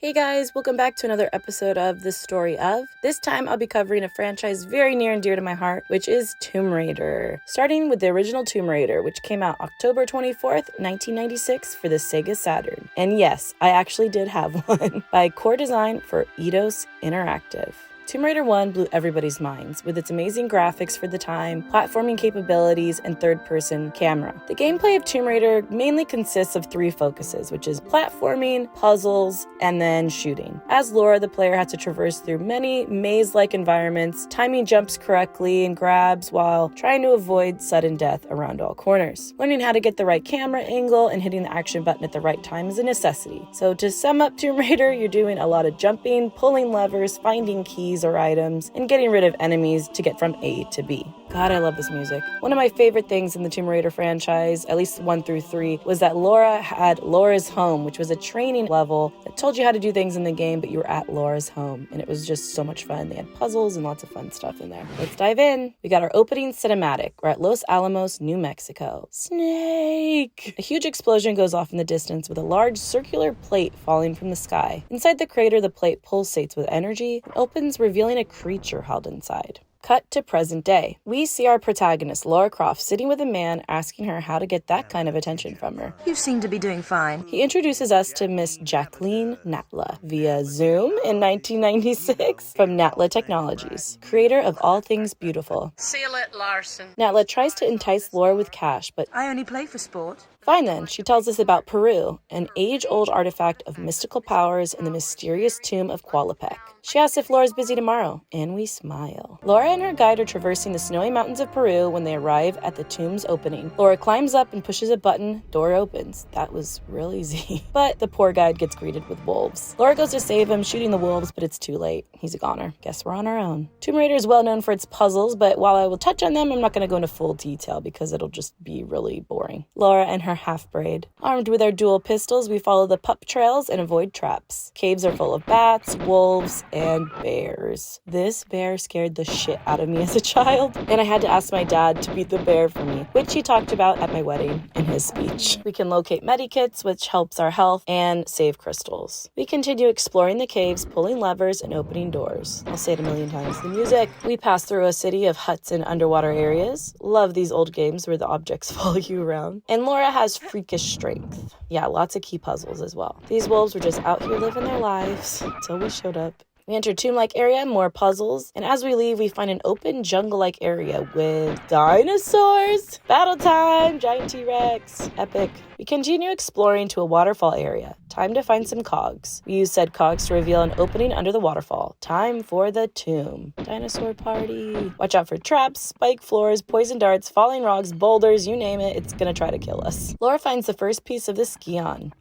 Hey guys, welcome back to another episode of The Story of. This time I'll be covering a franchise very near and dear to my heart, which is Tomb Raider. Starting with the original Tomb Raider, which came out October 24th, 1996 for the Sega Saturn. And yes, I actually did have one, by core design for Eidos Interactive. Tomb Raider 1 blew everybody's minds with its amazing graphics for the time, platforming capabilities, and third-person camera. The gameplay of Tomb Raider mainly consists of three focuses, which is platforming, puzzles, and then shooting. As Lara, the player has to traverse through many maze-like environments, timing jumps correctly and grabs while trying to avoid sudden death around all corners. Learning how to get the right camera angle and hitting the action button at the right time is a necessity. So to sum up Tomb Raider, you're doing a lot of jumping, pulling levers, finding keys or items, and getting rid of enemies to get from A to B. God, I love this music. One of my favorite things in the Tomb Raider franchise, at least 1 through 3, was that Lara had Lara's Home, which was a training level that told you how to do things in the game, but you were at Lara's home, and it was just so much fun. They had puzzles and lots of fun stuff in there. Let's dive in. We got our opening cinematic. We're at Los Alamos, New Mexico. Snake! A huge explosion goes off in the distance with a large circular plate falling from the sky. Inside the crater, the plate pulsates with energy and opens, revealing a creature held inside. Cut to present day. We see our protagonist, Lara Croft, sitting with a man asking her how to get that kind of attention from her. You seem to be doing fine. He introduces us to Miss Jacqueline Natla via Zoom in 1996 from Natla Technologies, creator of all things beautiful. Seal it, Larson. Natla tries to entice Lara with cash, but I only play for sport. fine then, she tells us about Peru, an age-old artifact of mystical powers in the mysterious tomb of Qualapec. She asks if Laura's busy tomorrow, and we smile. Lara and her guide are traversing the snowy mountains of Peru when they arrive at the tomb's opening. Lara climbs up and pushes a button, door opens. That was real easy. But the poor guide gets greeted with wolves. Lara goes to save him, shooting the wolves, but it's too late. He's a goner. Guess we're on our own. Tomb Raider is well known for its puzzles, but while I will touch on them, I'm not going to go into full detail because it'll just be really boring. Lara and her half-braid. Armed with our dual pistols, we follow the pup trails and avoid traps. Caves are full of bats, wolves, and bears. This bear scared the shit out of me as a child, and I had to ask my dad to beat the bear for me, which he talked about at my wedding in his speech. We can locate medikits, which helps our health, and save crystals. We continue exploring the caves, pulling levers, and opening doors. I'll say it a million times. The music. We pass through a city of huts and underwater areas. Love these old games where the objects follow you around. And Lara has freakish strength. Yeah, lots of key puzzles as well. These wolves were just out here living their lives until we showed up. We enter a tomb-like area, more puzzles, and as we leave, we find an open jungle-like area with dinosaurs, battle time, giant T-Rex, epic. We continue exploring to a waterfall area. Time to find some cogs. We use said cogs to reveal an opening under the waterfall. Time for the tomb. Dinosaur party. Watch out for traps, spike floors, poison darts, falling rocks, boulders, you name it, it's gonna try to kill us. Lara finds the first piece of the ski-on.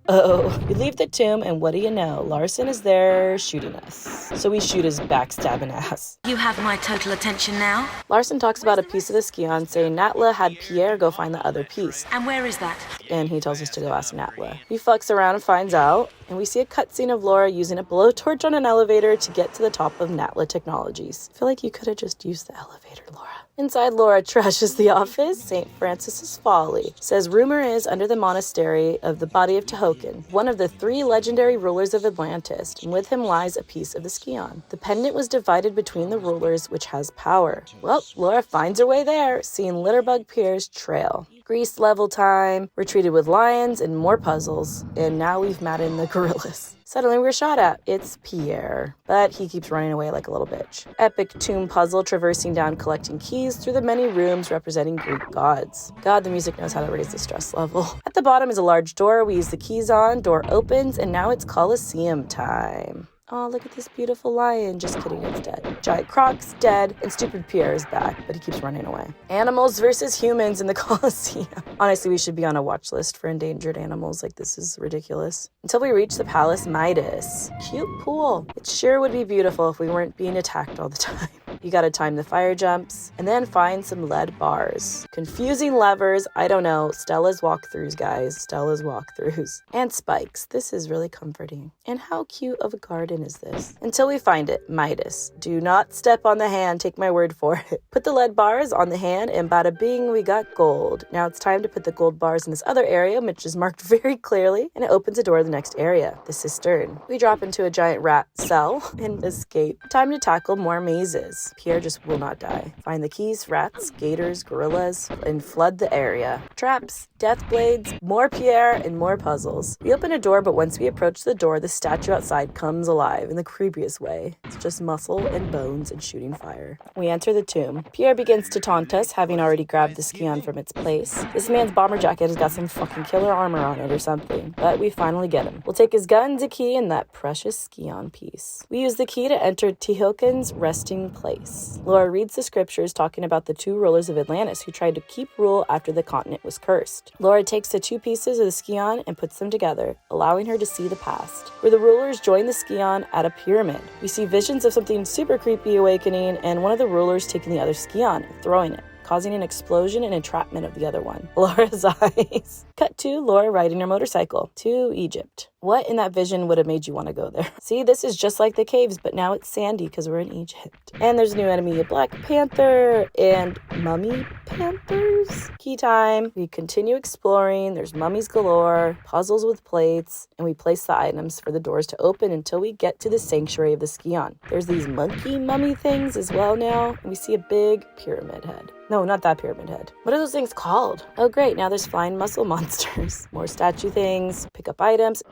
We leave the tomb, and what do you know? Larson is there shooting us. So we shoot his backstabbing ass. You have my total attention now. Larson talks about a piece of the ski-on, saying Natla had Pierre go find the other piece. And where is that? And he tells us to go ask Natla. He fucks around and finds out, and we see a cutscene of Lara using a blowtorch on an elevator to get to the top of Natla Technologies. I feel like you could have just used the elevator, Lara. Inside, Lara trashes the office. St. Francis's Folly. Says rumor is under the monastery of the body of Tehokan, one of the 3 legendary rulers of Atlantis, and with him lies a piece of the ski-on. The pendant was divided between the rulers, which has power. Well, Lara finds her way there, seeing Litterbug Pierre's trail. Grease level time, we're treated with lions and more puzzles, and now we've met in the gorillas. Suddenly we're shot at. It's Pierre, but he keeps running away like a little bitch. Epic tomb puzzle traversing down collecting keys through the many rooms representing Greek gods. God, the music knows how to raise the stress level. At the bottom is a large door we use the keys on, door opens, and now it's Colosseum time. Oh, look at this beautiful lion. Just kidding, it's dead. Giant Croc's dead, and stupid Pierre is back, but he keeps running away. Animals versus humans in the Colosseum. Honestly, we should be on a watch list for endangered animals. Like, this is ridiculous. Until we reach the Palace Midas. Cute pool. It sure would be beautiful if we weren't being attacked all the time. You gotta time the fire jumps, and then find some lead bars. Confusing levers, I don't know. Stella's walkthroughs, guys. Stella's walkthroughs. And spikes. This is really comforting. And how cute of a garden is this? Until we find it, Midas. Do not step on the hand, take my word for it. Put the lead bars on the hand, and bada bing, we got gold. Now it's time to put the gold bars in this other area, which is marked very clearly, and it opens a door to the next area, the cistern. We drop into a giant rat cell and escape. Time to tackle more mazes. Pierre just will not die. Find the keys, rats, gators, gorillas, and flood the area. Traps, death blades, more Pierre, and more puzzles. We open a door, but once we approach the door, the statue outside comes alive in the creepiest way. It's just muscle and bones and shooting fire. We enter the tomb. Pierre begins to taunt us, having already grabbed the Skion from its place. This man's bomber jacket has got some fucking killer armor on it or something, but we finally get him. We'll take his guns, a key, and that precious Skion piece. We use the key to enter Tihokin's resting place. Laura reads the scriptures talking about the two rulers of Atlantis who tried to keep rule after the continent was cursed. Laura takes the two pieces of the Skion and puts them together, allowing her to see the past, where the rulers join the Skion at a pyramid. We see visions of something super creepy awakening and one of the rulers taking the other Skion and throwing it, causing an explosion and entrapment of the other one. Laura's eyes. Cut to Laura riding her motorcycle to Egypt. What in that vision would have made you want to go there? See, this is just like the caves, but now it's sandy because we're in Egypt. And there's a new enemy, a Black Panther and mummy panthers. Key time. We continue exploring. There's mummies galore, puzzles with plates, and we place the items for the doors to open until we get to the sanctuary of the Skion. There's these monkey mummy things as well now, and we see a big pyramid head. No, not that pyramid head. What are those things called? Oh, great. Now there's flying muscle monsters. More statue things, pick up items.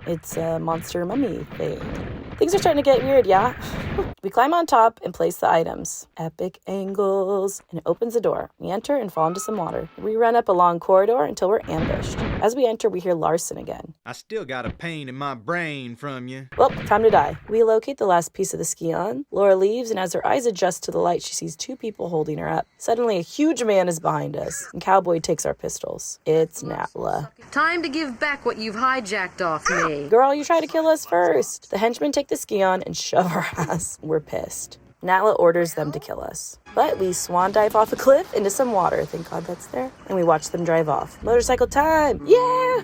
It's a monster mummy thing. Things are starting to get weird, yeah? We climb on top and place the items. Epic angles. And it opens the door. We enter and fall into some water. We run up a long corridor until we're ambushed. As we enter, we hear Larson again. I still got a pain in my brain from you. Well, time to die. We locate the last piece of the Skion. Laura leaves, and as her eyes adjust to the light, she sees two people holding her up. Suddenly, a huge man is behind us, and Cowboy takes our pistols. It's Natla. Time to give back what you've hijacked off me. Girl, you tried to kill us first. The henchmen take the Skion and shove our ass. We're pissed. Natla orders them to kill us. But we swan dive off a cliff into some water. Thank God that's there. And we watch them drive off. Motorcycle time! Yeah!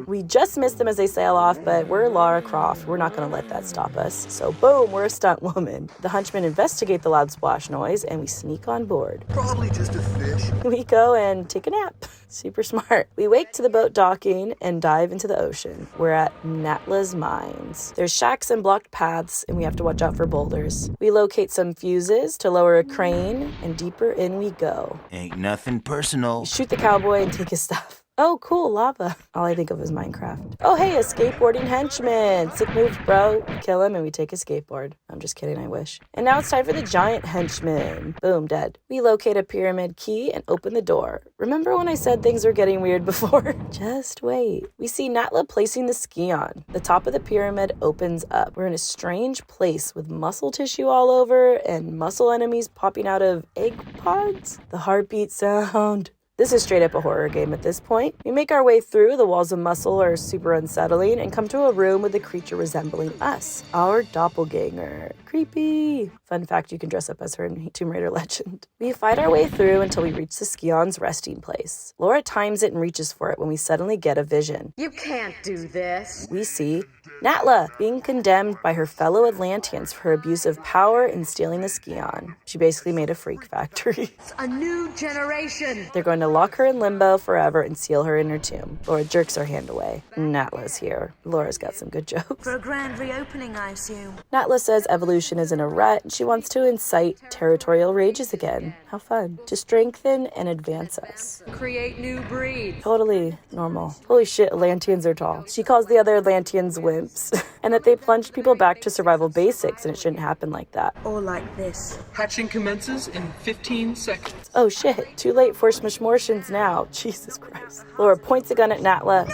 We just miss them as they sail off, but we're Lara Croft. We're not going to let that stop us. So boom, we're a stunt woman. The henchmen investigate the loud splash noise, and we sneak on board. Probably just a fish. We go and take a nap. Super smart. We wake to the boat docking and dive into the ocean. We're at Natla's mines. There's shacks and blocked paths, and we have to watch out for boulders. We locate some fuses to lower a crane, and deeper in we go. Ain't nothing personal. We shoot the cowboy and take his stuff. Oh, cool, lava. All I think of is Minecraft. Oh, hey, a skateboarding henchman. Sick move, bro. We kill him and we take his skateboard. I'm just kidding, I wish. And now it's time for the giant henchman. Boom, dead. We locate a pyramid key and open the door. Remember when I said things were getting weird before? Just wait. We see Natla placing the Skion. The top of the pyramid opens up. We're in a strange place with muscle tissue all over and muscle enemies popping out of egg pods. The heartbeat sound. This is straight up a horror game at this point. We make our way through. The walls of muscle are super unsettling and come to a room with a creature resembling us. Our doppelganger. Creepy. Fun fact, you can dress up as her in Tomb Raider Legend. We fight our way through until we reach the Skion's resting place. Laura times it and reaches for it when we suddenly get a vision. You can't do this. We see Natla being condemned by her fellow Atlanteans for her abuse of power and stealing the Skion. She basically made a freak factory. It's a new generation. They're going to lock her in limbo forever and seal her in her tomb. Laura jerks her hand away. Natla's here. Laura's got some good jokes. For a grand reopening, I assume. Natla says evolution is in a rut and she wants to incite territorial rages again. How fun. To strengthen and advance us. Create new breeds. Totally normal. Holy shit, Atlanteans are tall. She calls the other Atlanteans wimps. And that they plunged people back to survival basics and it shouldn't happen like that. Or like this. Hatching commences in 15 seconds. Oh shit, too late for Smishmortians now. Jesus Christ. Laura points a gun at Natla.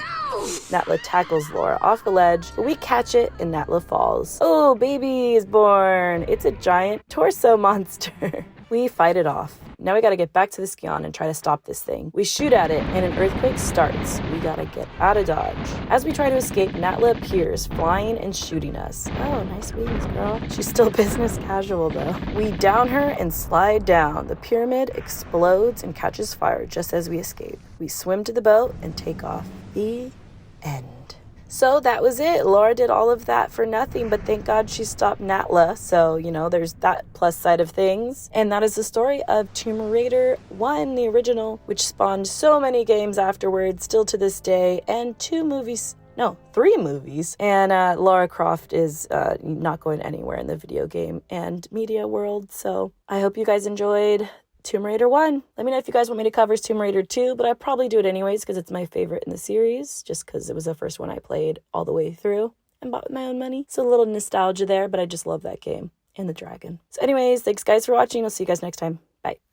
Natla tackles Laura off the ledge, but we catch it and Natla falls. Oh, baby is born. It's a giant torso monster. We fight it off. Now we gotta get back to the Skion and try to stop this thing. We shoot at it, and an earthquake starts. We gotta get out of dodge. As we try to escape, Natla appears, flying and shooting us. Oh, nice wings, girl. She's still business casual, though. We down her and slide down. The pyramid explodes and catches fire just as we escape. We swim to the boat and take off. The end. So that was it. Lara did all of that for nothing, but thank God she stopped Natla. So, there's that plus side of things. And that is the story of Tomb Raider 1, the original, which spawned so many games afterwards, still to this day, and 3 movies. And Lara Croft is not going anywhere in the video game and media world. So I hope you guys enjoyed Tomb Raider 1. Let me know if you guys want me to cover Tomb Raider 2, but I'll probably do it anyways because it's my favorite in the series, just because it was the first one I played all the way through and bought with my own money. So a little nostalgia there, but I just love that game and the dragon. So anyways, thanks guys for watching. I'll see you guys next time. Bye.